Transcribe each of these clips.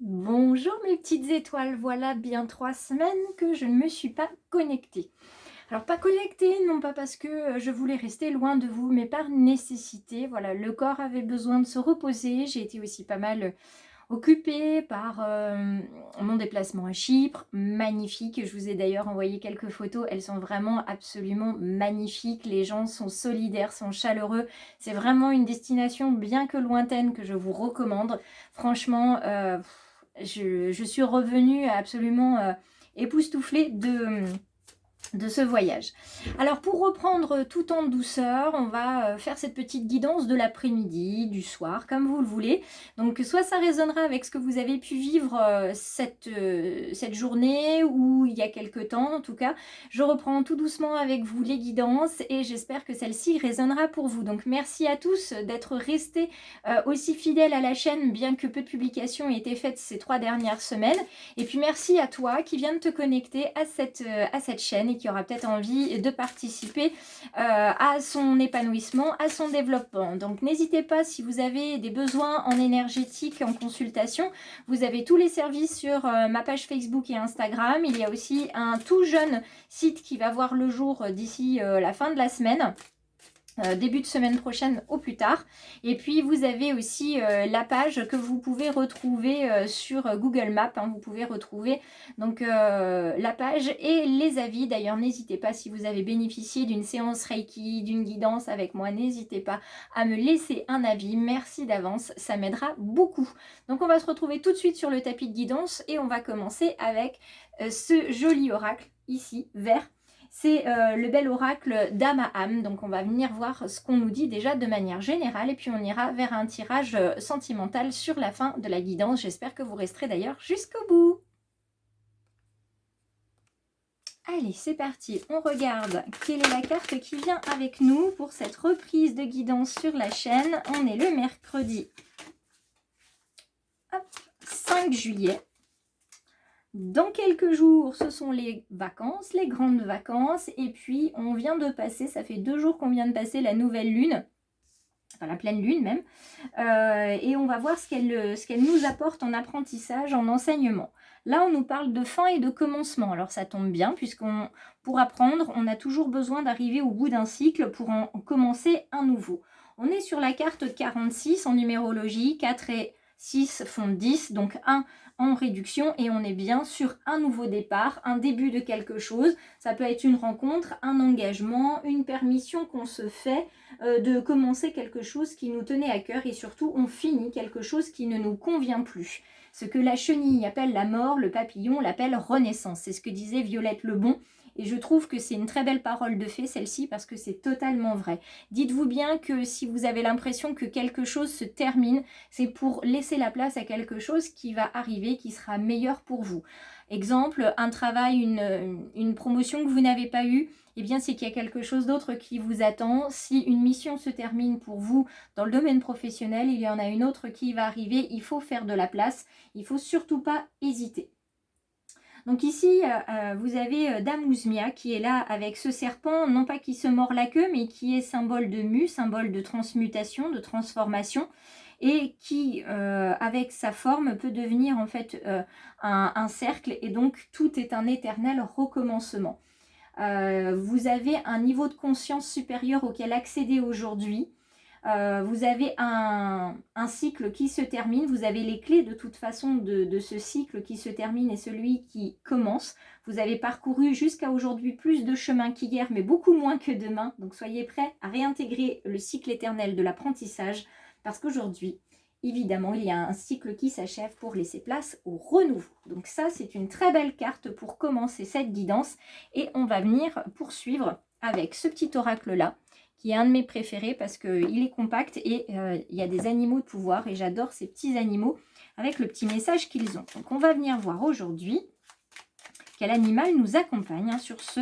Bonjour mes petites étoiles, voilà bien 3 semaines que je ne me suis pas connectée. Alors pas connectée, non pas parce que je voulais rester loin de vous, mais par nécessité. Voilà, le corps avait besoin de se reposer. J'ai été aussi pas mal occupée par mon déplacement à Chypre, magnifique. Je vous ai d'ailleurs envoyé quelques photos, elles sont vraiment absolument magnifiques. Les gens sont solidaires, sont chaleureux. C'est vraiment une destination bien que lointaine que je vous recommande. Franchement, je suis revenue absolument époustouflée de ce voyage. Alors pour reprendre tout en douceur, on va faire cette petite guidance de l'après-midi, du soir, comme vous le voulez. Donc soit ça résonnera avec ce que vous avez pu vivre cette journée ou il y a quelque temps en tout cas. Je reprends tout doucement avec vous les guidances et j'espère que celle-ci résonnera pour vous. Donc merci à tous d'être restés aussi fidèles à la chaîne, bien que peu de publications aient été faites ces 3 dernières semaines. Et puis merci à toi qui viens de te connecter à cette chaîne et qui aura peut-être envie de participer à son épanouissement, à son développement. Donc n'hésitez pas, si vous avez des besoins en énergétique, en consultation, vous avez tous les services sur ma page Facebook et Instagram. Il y a aussi un tout jeune site qui va voir le jour d'ici la fin de la semaine. Début de semaine prochaine au plus tard. Et puis vous avez aussi la page que vous pouvez retrouver sur Google Maps, hein. Vous pouvez retrouver donc la page et les avis. D'ailleurs n'hésitez pas, si vous avez bénéficié d'une séance Reiki, d'une guidance avec moi, n'hésitez pas à me laisser un avis. Merci d'avance, ça m'aidera beaucoup. Donc on va se retrouver tout de suite sur le tapis de guidance et on va commencer avec ce joli oracle ici, vert. C'est le bel oracle d'Amaham. Donc on va venir voir ce qu'on nous dit déjà de manière générale et puis on ira vers un tirage sentimental sur la fin de la guidance. J'espère que vous resterez d'ailleurs jusqu'au bout. Allez, c'est parti. On regarde quelle est la carte qui vient avec nous pour cette reprise de guidance sur la chaîne. On est le mercredi 5 juillet. Dans quelques jours, ce sont les vacances, les grandes vacances. Et puis, on vient de passer, ça fait 2 jours qu'on vient de passer la nouvelle lune, enfin la pleine lune même. Et on va voir ce qu'elle nous apporte en apprentissage, en enseignement. Là, on nous parle de fin et de commencement. Alors, ça tombe bien, puisqu'on pour apprendre, on a toujours besoin d'arriver au bout d'un cycle pour en commencer un nouveau. On est sur la carte 46 en numérologie, 4 et 6 font 10, donc 1 en réduction et on est bien sur un nouveau départ, un début de quelque chose. Ça peut être une rencontre, un engagement, une permission qu'on se fait de commencer quelque chose qui nous tenait à cœur et surtout on finit quelque chose qui ne nous convient plus. Ce que la chenille appelle la mort, le papillon l'appelle renaissance. C'est ce que disait Violette Lebon. Et je trouve que c'est une très belle parole de fée, celle-ci, parce que c'est totalement vrai. Dites-vous bien que si vous avez l'impression que quelque chose se termine, c'est pour laisser la place à quelque chose qui va arriver, qui sera meilleur pour vous. Exemple, un travail, une promotion que vous n'avez pas eue, eh bien c'est qu'il y a quelque chose d'autre qui vous attend. Si une mission se termine pour vous dans le domaine professionnel, il y en a une autre qui va arriver. Il faut faire de la place. Il ne faut surtout pas hésiter. Donc ici, vous avez Dame Ouzmia qui est là avec ce serpent, non pas qui se mord la queue, mais qui est symbole de mu, symbole de transmutation, de transformation, et qui, avec sa forme, peut devenir en fait un cercle, et donc tout est un éternel recommencement. Vous avez un niveau de conscience supérieur auquel accéder aujourd'hui. Vous avez un cycle qui se termine, vous avez les clés de toute façon de ce cycle qui se termine et celui qui commence. Vous avez parcouru jusqu'à aujourd'hui plus de chemin qu'hier, mais beaucoup moins que demain. Donc soyez prêts à réintégrer le cycle éternel de l'apprentissage, parce qu'aujourd'hui, évidemment, il y a un cycle qui s'achève pour laisser place au renouveau. Donc ça, c'est une très belle carte pour commencer cette guidance. Et on va venir poursuivre avec ce petit oracle-là, qui est un de mes préférés parce qu'il est compact et il y a des animaux de pouvoir et j'adore ces petits animaux avec le petit message qu'ils ont. Donc on va venir voir aujourd'hui quel animal nous accompagne sur ce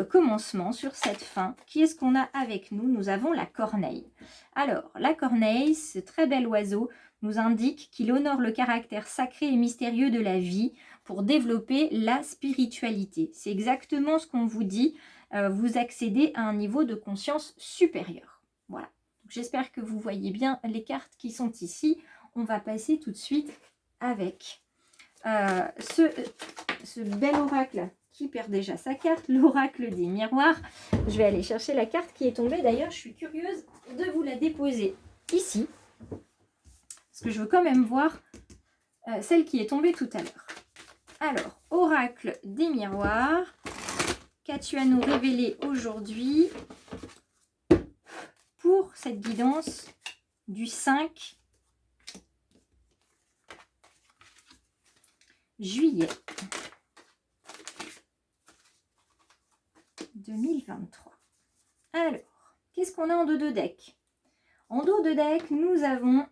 commencement, sur cette fin. Qui est-ce qu'on a avec nous? Nous avons la corneille. Alors la corneille, ce très bel oiseau, nous indique qu'il honore le caractère sacré et mystérieux de la vie pour développer la spiritualité. C'est exactement ce qu'on vous dit. Vous accédez à un niveau de conscience supérieur. Voilà. J'espère que vous voyez bien les cartes qui sont ici. On va passer tout de suite avec ce bel oracle qui perd déjà sa carte, l'oracle des miroirs. Je vais aller chercher la carte qui est tombée. D'ailleurs, je suis curieuse de vous la déposer ici, parce que je veux quand même voir celle qui est tombée tout à l'heure. Alors, oracle des miroirs, qu'as-tu à nous révéler aujourd'hui pour cette guidance du 5 juillet 2023. Alors, qu'est-ce qu'on a en dos de deck? En dos de deck, nous avons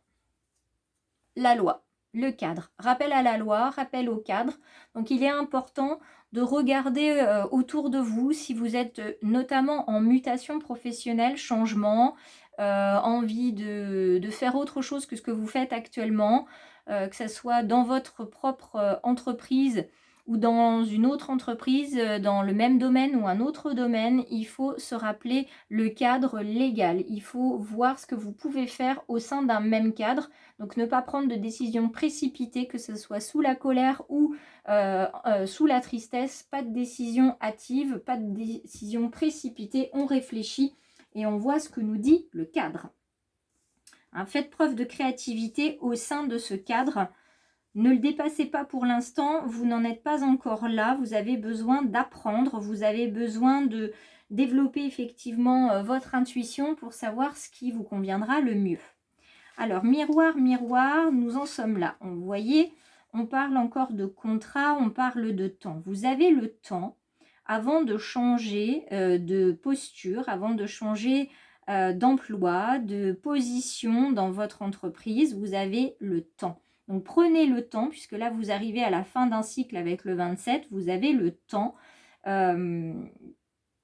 la loi, le cadre. Rappel à la loi, rappel au cadre. Donc, il est important de regarder autour de vous si vous êtes notamment en mutation professionnelle, changement, envie de faire autre chose que ce que vous faites actuellement, que ce soit dans votre propre entreprise ou dans une autre entreprise, dans le même domaine ou un autre domaine. Il faut se rappeler le cadre légal. Il faut voir ce que vous pouvez faire au sein d'un même cadre. Donc ne pas prendre de décisions précipitées, que ce soit sous la colère ou sous la tristesse. Pas de décision hâtive, pas de décision précipitée. On réfléchit et on voit ce que nous dit le cadre. Hein, faites preuve de créativité au sein de ce cadre. Ne le dépassez pas pour l'instant, vous n'en êtes pas encore là, vous avez besoin d'apprendre, vous avez besoin de développer effectivement votre intuition pour savoir ce qui vous conviendra le mieux. Alors, miroir, miroir, nous en sommes là. Vous voyez, on parle encore de contrat, on parle de temps. Vous avez le temps, avant de changer de posture, avant de changer d'emploi, de position dans votre entreprise, vous avez le temps. Donc prenez le temps, puisque là vous arrivez à la fin d'un cycle avec le 27, vous avez le temps.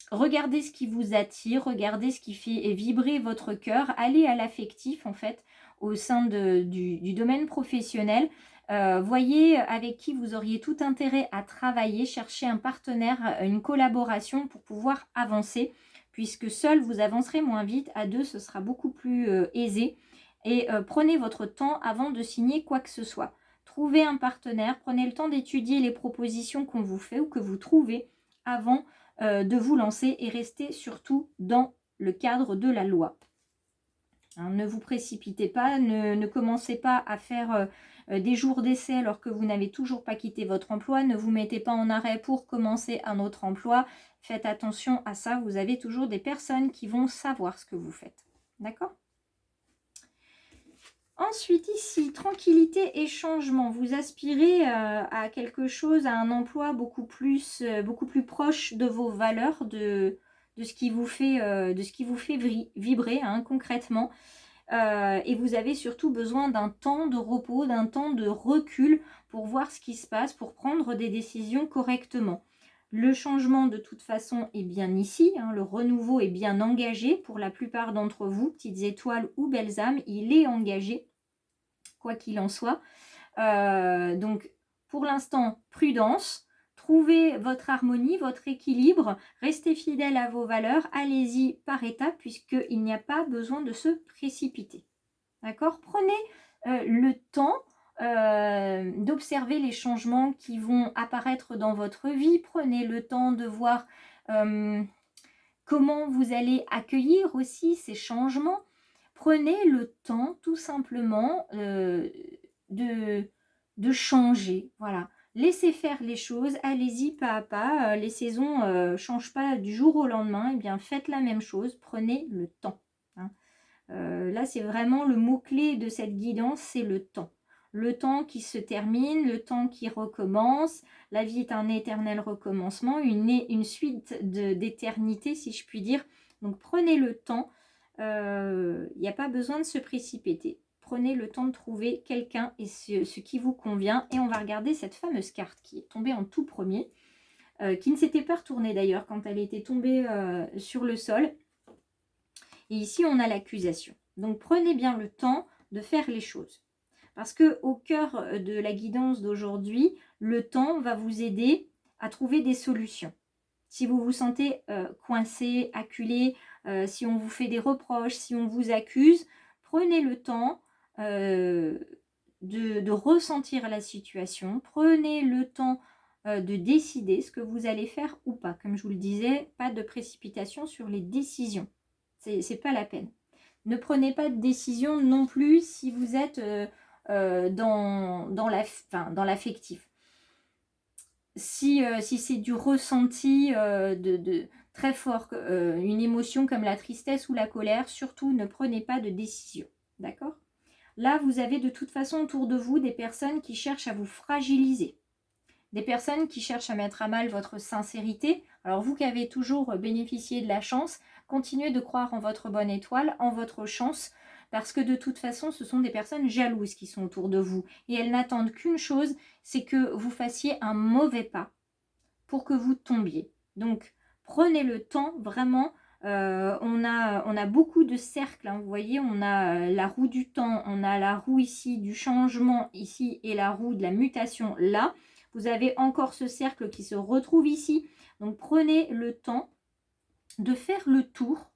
Regardez ce qui vous attire, regardez ce qui fait vibrer votre cœur, allez à l'affectif en fait au sein du domaine professionnel. Voyez avec qui vous auriez tout intérêt à travailler, cherchez un partenaire, une collaboration pour pouvoir avancer, puisque seul vous avancerez moins vite, à deux ce sera beaucoup plus aisé. Et prenez votre temps avant de signer quoi que ce soit. Trouvez un partenaire, prenez le temps d'étudier les propositions qu'on vous fait ou que vous trouvez avant de vous lancer et restez surtout dans le cadre de la loi. Hein, ne vous précipitez pas, ne commencez pas à faire des jours d'essai alors que vous n'avez toujours pas quitté votre emploi. Ne vous mettez pas en arrêt pour commencer un autre emploi. Faites attention à ça, vous avez toujours des personnes qui vont savoir ce que vous faites. D'accord ? Ensuite, ici, tranquillité et changement. Vous aspirez à quelque chose, à un emploi beaucoup plus proche de vos valeurs, de ce qui vous fait vibrer hein, concrètement. Et vous avez surtout besoin d'un temps de repos, d'un temps de recul pour voir ce qui se passe, pour prendre des décisions correctement. Le changement, de toute façon, est bien ici. Hein, le renouveau est bien engagé pour la plupart d'entre vous. Petites étoiles ou belles âmes, il est engagé, quoi qu'il en soit. Donc, pour l'instant, prudence. Trouvez votre harmonie, votre équilibre. Restez fidèle à vos valeurs. Allez-y par étapes, puisqu'il n'y a pas besoin de se précipiter. D'accord ? Prenez le temps d'observer les changements qui vont apparaître dans votre vie. Prenez le temps de voir comment vous allez accueillir aussi ces changements. Prenez le temps tout simplement de changer. Voilà. Laissez faire les choses, allez-y pas à pas. Les saisons ne changent pas du jour au lendemain. Eh bien, faites la même chose, prenez le temps. Hein. Là, c'est vraiment le mot-clé de cette guidance, c'est le temps. Le temps qui se termine, le temps qui recommence. La vie est un éternel recommencement, une suite d'éternité, si je puis dire. Donc, prenez le temps. Il n'y a pas besoin de se précipiter. Prenez le temps de trouver quelqu'un et ce qui vous convient. Et on va regarder cette fameuse carte qui est tombée en tout premier, qui ne s'était pas retournée d'ailleurs quand elle était tombée sur le sol. Et ici, on a l'accusation. Donc, prenez bien le temps de faire les choses. Parce qu'au cœur de la guidance d'aujourd'hui, le temps va vous aider à trouver des solutions. Si vous vous sentez coincé, acculé, si on vous fait des reproches, si on vous accuse, prenez le temps de ressentir la situation. Prenez le temps de décider ce que vous allez faire ou pas. Comme je vous le disais, pas de précipitation sur les décisions. C'est pas la peine. Ne prenez pas de décision non plus si vous êtes dans l'affectif. Si c'est du ressenti très fort, une émotion comme la tristesse ou la colère, surtout ne prenez pas de décision. D'accord ? Là, vous avez de toute façon autour de vous des personnes qui cherchent à vous fragiliser. Des personnes qui cherchent à mettre à mal votre sincérité. Alors vous qui avez toujours bénéficié de la chance, continuez de croire en votre bonne étoile, en votre chance, parce que de toute façon, ce sont des personnes jalouses qui sont autour de vous. Et elles n'attendent qu'une chose, c'est que vous fassiez un mauvais pas pour que vous tombiez. Donc, prenez le temps, vraiment. On a beaucoup de cercles, hein, vous voyez, on a la roue du temps, on a la roue ici du changement ici et la roue de la mutation là. Vous avez encore ce cercle qui se retrouve ici. Donc, prenez le temps de faire le tour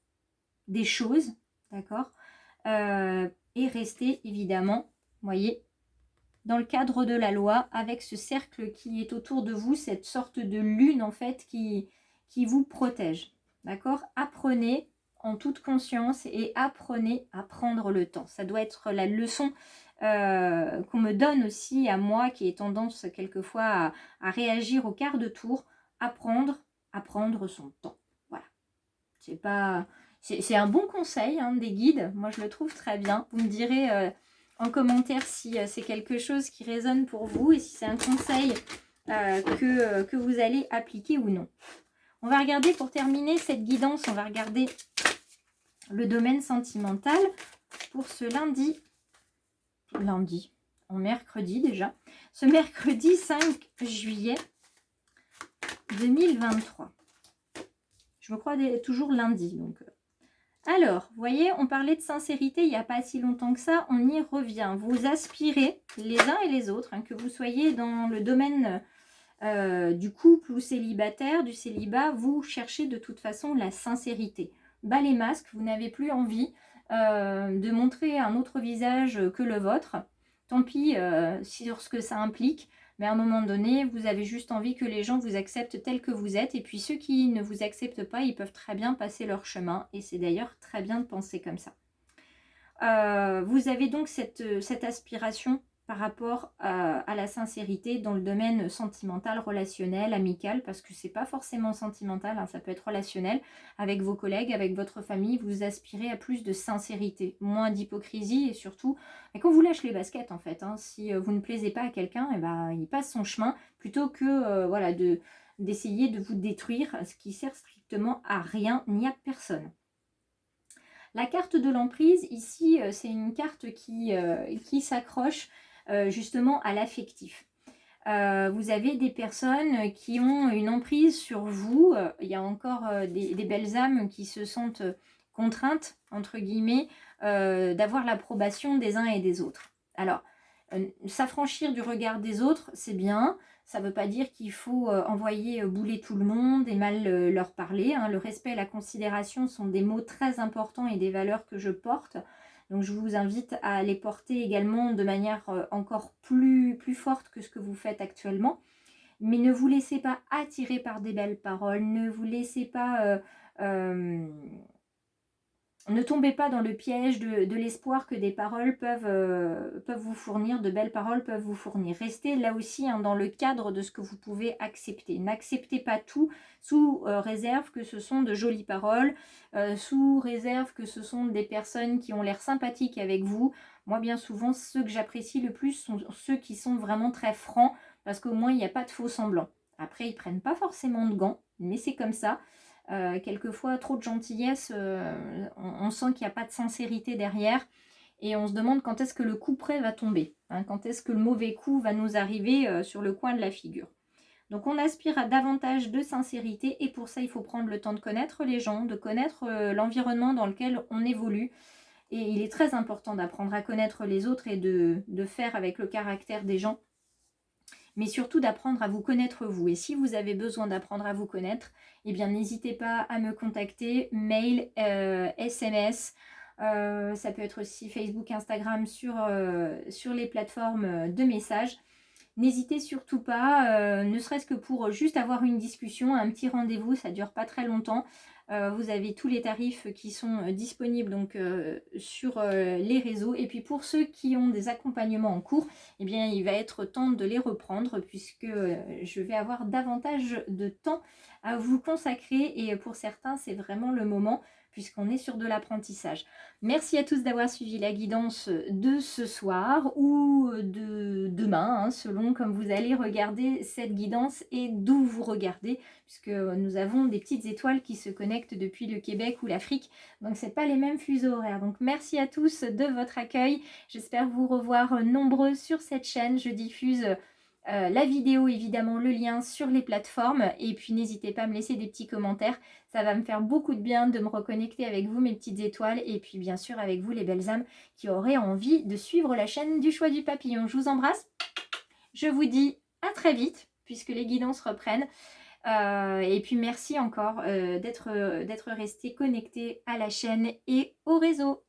des choses, d'accord, et restez évidemment, vous voyez, dans le cadre de la loi, avec ce cercle qui est autour de vous, cette sorte de lune en fait qui vous protège. D'accord ? Apprenez en toute conscience et apprenez à prendre le temps. Ça doit être la leçon qu'on me donne aussi à moi qui ai tendance quelquefois à réagir au quart de tour. Apprendre à prendre son temps. Voilà. C'est un bon conseil hein, des guides. Moi, je le trouve très bien. Vous me direz en commentaire si c'est quelque chose qui résonne pour vous et si c'est un conseil que vous allez appliquer ou non. On va regarder, pour terminer cette guidance, on va regarder le domaine sentimental pour ce mercredi déjà, ce mercredi 5 juillet 2023. Je me crois toujours lundi. Donc. Alors, vous voyez, on parlait de sincérité il n'y a pas si longtemps que ça, on y revient. Vous aspirez les uns et les autres, hein, que vous soyez dans le domaine du couple ou célibataire, du célibat, vous cherchez de toute façon la sincérité. Bas les masques, vous n'avez plus envie de montrer un autre visage que le vôtre. Tant pis sur ce que ça implique, mais à un moment donné, vous avez juste envie que les gens vous acceptent tel que vous êtes. Et puis ceux qui ne vous acceptent pas, ils peuvent très bien passer leur chemin. Et c'est d'ailleurs très bien de penser comme ça. Vous avez donc cette aspiration par rapport à la sincérité dans le domaine sentimental, relationnel, amical, parce que c'est pas forcément sentimental, hein, ça peut être relationnel, avec vos collègues, avec votre famille, vous aspirez à plus de sincérité, moins d'hypocrisie et surtout, qu'on vous lâche les baskets en fait, hein, si vous ne plaisez pas à quelqu'un, et ben, il passe son chemin, plutôt que voilà, d'essayer de vous détruire, ce qui sert strictement à rien ni à personne. La carte de l'emprise, ici, c'est une carte qui s'accroche justement à l'affectif. Vous avez des personnes qui ont une emprise sur vous. Il y a encore des belles âmes qui se sentent contraintes, entre guillemets, d'avoir l'approbation des uns et des autres. Alors, s'affranchir du regard des autres, c'est bien. Ça ne veut pas dire qu'il faut envoyer bouler tout le monde et mal leur parler. Hein. Le respect et la considération sont des mots très importants et des valeurs que je porte. Donc je vous invite à les porter également de manière encore plus forte que ce que vous faites actuellement. Mais ne vous laissez pas attirer par des belles paroles. Ne vous laissez pas... ne tombez pas dans le piège de l'espoir que des paroles peuvent vous fournir, de belles paroles peuvent vous fournir. Restez là aussi hein, dans le cadre de ce que vous pouvez accepter. N'acceptez pas tout sous réserve que ce sont de jolies paroles, sous réserve que ce sont des personnes qui ont l'air sympathiques avec vous. Moi, bien souvent, ceux que j'apprécie le plus sont ceux qui sont vraiment très francs, parce qu'au moins, il n'y a pas de faux semblants. Après, ils ne prennent pas forcément de gants, mais c'est comme ça. Quelquefois, trop de gentillesse, on sent qu'il n'y a pas de sincérité derrière et on se demande quand est-ce que le coup près va tomber, hein, quand est-ce que le mauvais coup va nous arriver sur le coin de la figure. Donc on aspire à davantage de sincérité et pour ça il faut prendre le temps de connaître les gens, de connaître l'environnement dans lequel on évolue et il est très important d'apprendre à connaître les autres et de faire avec le caractère des gens, mais surtout d'apprendre à vous connaître vous. Et si vous avez besoin d'apprendre à vous connaître, eh bien n'hésitez pas à me contacter, mail, SMS, Ça peut être aussi Facebook, Instagram sur les plateformes de messages. N'hésitez surtout pas, ne serait-ce que pour juste avoir une discussion, un petit rendez-vous, ça ne dure pas très longtemps. Vous avez tous les tarifs qui sont disponibles donc, sur les réseaux. Et puis pour ceux qui ont des accompagnements en cours, eh bien, il va être temps de les reprendre puisque je vais avoir davantage de temps à vous consacrer. Et pour certains, c'est vraiment le moment puisqu'on est sur de l'apprentissage. Merci à tous d'avoir suivi la guidance de ce soir ou de demain, hein, selon comme vous allez regarder cette guidance et d'où vous regardez, puisque nous avons des petites étoiles qui se connectent depuis le Québec ou l'Afrique, donc c'est pas les mêmes fuseaux horaires. Donc merci à tous de votre accueil, j'espère vous revoir nombreux sur cette chaîne. Je diffuse la vidéo, évidemment le lien sur les plateformes, et puis n'hésitez pas à me laisser des petits commentaires, ça va me faire beaucoup de bien de me reconnecter avec vous mes petites étoiles, et puis bien sûr avec vous les belles âmes qui auraient envie de suivre la chaîne du choix du papillon. Je vous embrasse, je vous dis à très vite puisque les guidances reprennent, et puis merci encore d'être resté connecté à la chaîne et au réseau.